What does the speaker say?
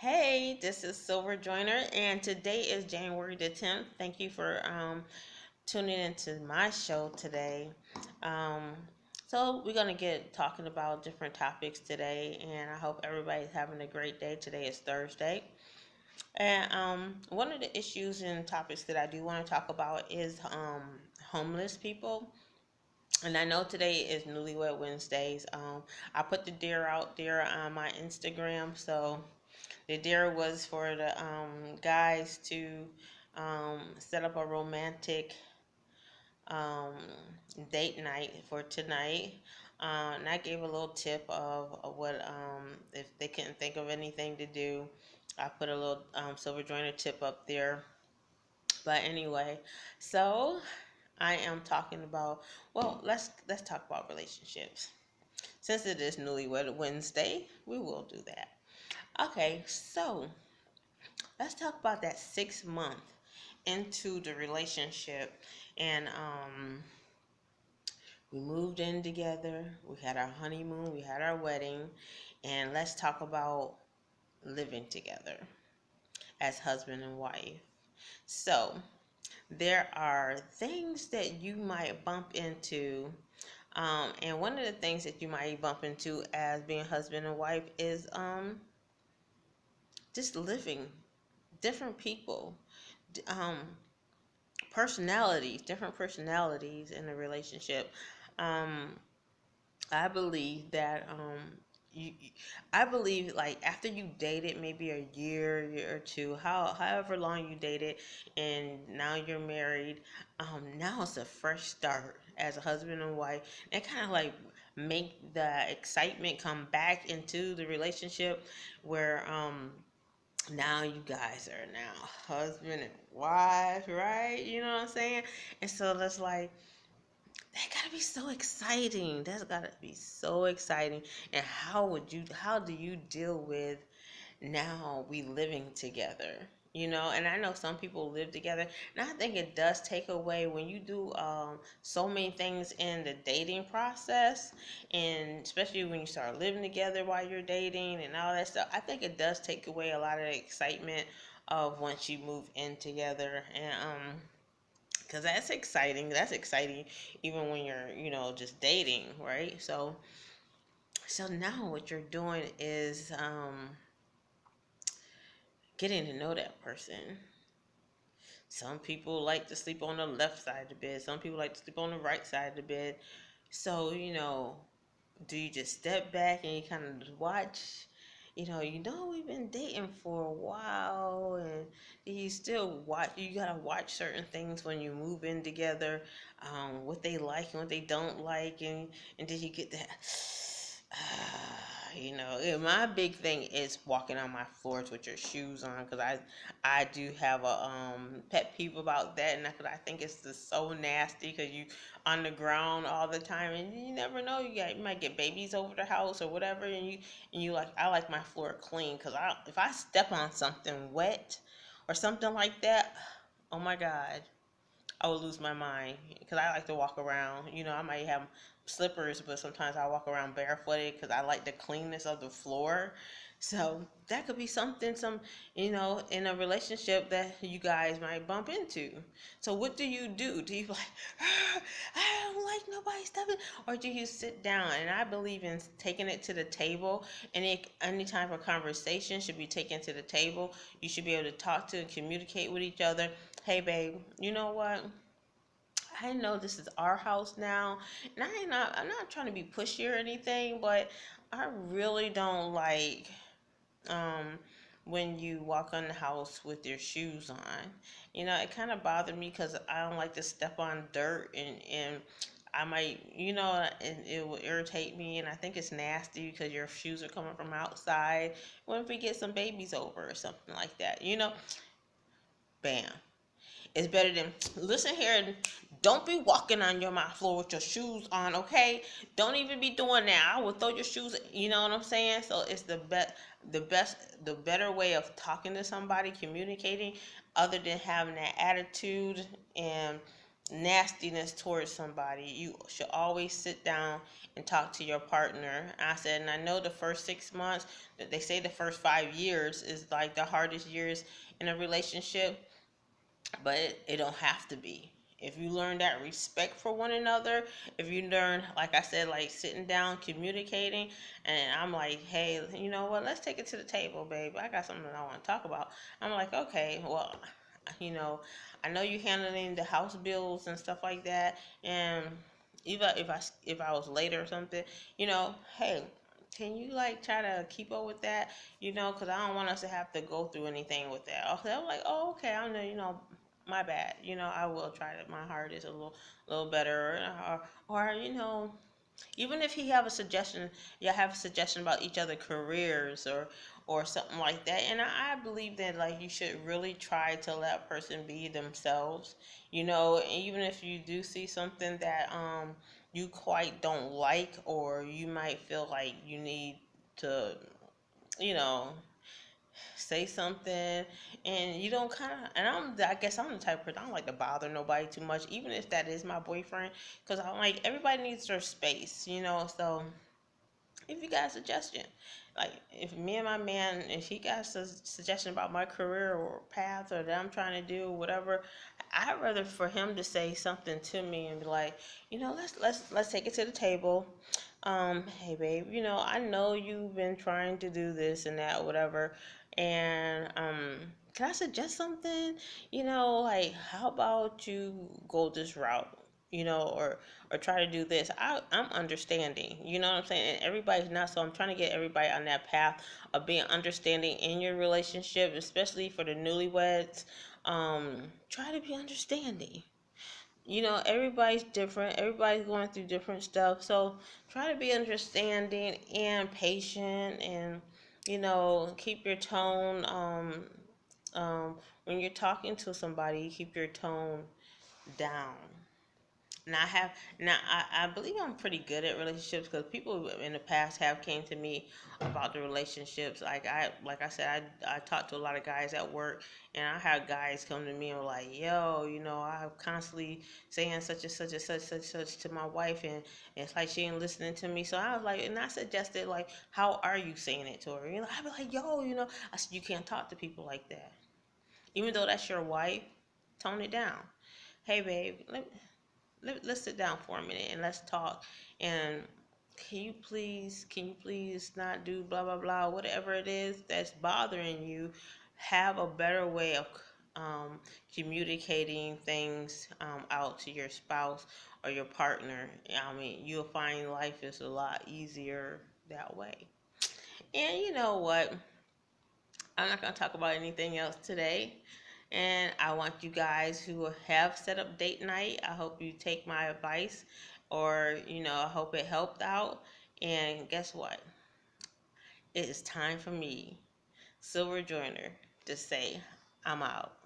Hey, this is Silver Joiner, and today is January the 10th. Thank you for tuning into my show today. Um, we're going to get talking about different topics today, and I hope everybody's having a great day. Today is Thursday. And one of the issues and topics that I do want to talk about is homeless people. And I know today is Newlywed Wednesdays. I put the deer out there on my Instagram, so the dare was for the guys to set up a romantic um, date night for tonight. And I gave a little tip of what, if they couldn't think of anything to do, I put a little silver joiner tip up there. But anyway, so I am talking about, well, let's talk about relationships. Since it is Newlywed Wednesday, we will do that. Okay, so let's talk about that 6 month into the relationship, and we moved in together, we had our honeymoon, we had our wedding, and let's talk about living together as husband and wife. So there are things that you might bump into, and one of the things that you might bump into as being husband and wife is just living different people, um, different personalities in a relationship. Um, I believe that I believe like after you dated maybe a year or two, however long you dated, and now you're married. Now it's a fresh start as a husband and wife, and kind of like make the excitement come back into the relationship where now you guys are now husband and wife, right? You know what I'm saying? And so that's like that gotta be so exciting. That's gotta be so exciting. And how do you deal with now we living together? And I know some people live together, and I think it does take away when you do so many things in the dating process, and especially when you start living together while you're dating and all that stuff. I think it does take away a lot of the excitement of once you move in together, and because that's exciting. That's exciting even when you're, just dating, right? So now what you're doing is getting to know that person. Some people like to sleep on the left side of the bed. Some people like to sleep on the right side of the bed. So, do you just step back and you kind of just watch? We've been dating for a while, and you still watch. You gotta watch certain things when you move in together, what they like and what they don't like, and then you get that. My big thing is walking on my floors with your shoes on, because I do have a pet peeve about that, and I think it's just so nasty because you on the ground all the time, and you never know, you might get babies over the house or whatever, and you like, I like my floor clean, because if I step on something wet or something like that, oh my god, I would lose my mind, because I like to walk around. I might have slippers, but sometimes I walk around barefooted because I like the cleanness of the floor. So that could be something, in a relationship that you guys might bump into. So what do you do? Do you like, I don't like nobody stepping, or do you sit down? And I believe in taking it to the table. And any type of conversation should be taken to the table. You should be able to talk to and communicate with each other. Hey, babe, you know what? I know this is our house now, and I'm not trying to be pushy or anything, but I really don't like um when you walk on the house with your shoes on. It kind of bothered me because I don't like to step on dirt, and I might, and it will irritate me, and I think it's nasty because your shoes are coming from outside. What if we get some babies over or something like that? Bam. It's better than, listen here, don't be walking on my floor with your shoes on, okay? Don't even be doing that. I will throw your shoes, you know what I'm saying? So it's the better way of talking to somebody, communicating, other than having that attitude and nastiness towards somebody, you should always sit down and talk to your partner. I said, and I know the first 6 months, they say the first 5 years is like the hardest years in a relationship, but it don't have to be. If you learn that respect for one another, if you learn, like I said, like sitting down, communicating, and I'm like, hey, you know what? Let's take it to the table, babe. I got something I want to talk about. I'm like, okay, well, you know, I know you handling the house bills and stuff like that, and even if I was late or something, hey, can you like try to keep up with that? Because I don't want us to have to go through anything with that. Okay, I'm like, oh, okay, I know, my bad. I will try to. My heart is a little better, or even if he have a suggestion, you have a suggestion about each other careers or something like that. And I believe that like you should really try to let a person be themselves. Even if you do see something that you quite don't like, or you might feel like you need to, you know say something, and you don't kind of, and I guess I'm the type of person, I don't like to bother nobody too much, even if that is my boyfriend, because I'm like, everybody needs their space. So if you got a suggestion, like if me and my man, if he got a suggestion about my career or path or that I'm trying to do whatever, I'd rather for him to say something to me and be like, let's take it to the table. Hey babe, I know you've been trying to do this and that, whatever, and can I suggest something? Like, how about you go this route? Or try to do this. I'm understanding. You know what I'm saying? And everybody's not, so I'm trying to get everybody on that path of being understanding in your relationship, especially for the newlyweds. Try to be understanding. Everybody's different. Everybody's going through different stuff. So try to be understanding and patient, and keep your tone. When you're talking to somebody, keep your tone down. Now I believe I'm pretty good at relationships, because people in the past have came to me about the relationships. Like I said, I talked to a lot of guys at work, and I had guys come to me and were like, yo, I'm constantly saying such and such and such to my wife, and it's like she ain't listening to me. So I was like, and I suggested, like, how are you saying it to her? I'd be like, yo, I said, you can't talk to people like that, even though that's your wife. Tone it down. Hey babe, let's sit down for a minute and let's talk. And can you please not do blah blah blah, whatever it is that's bothering you. Have a better way of um, communicating things out to your spouse or your partner. I mean, you'll find life is a lot easier that way. And you know what, I'm not going to talk about anything else today. And I want you guys who have set up date night, I hope you take my advice, or, I hope it helped out. And guess what? It is time for me, Silver Joyner, to say I'm out.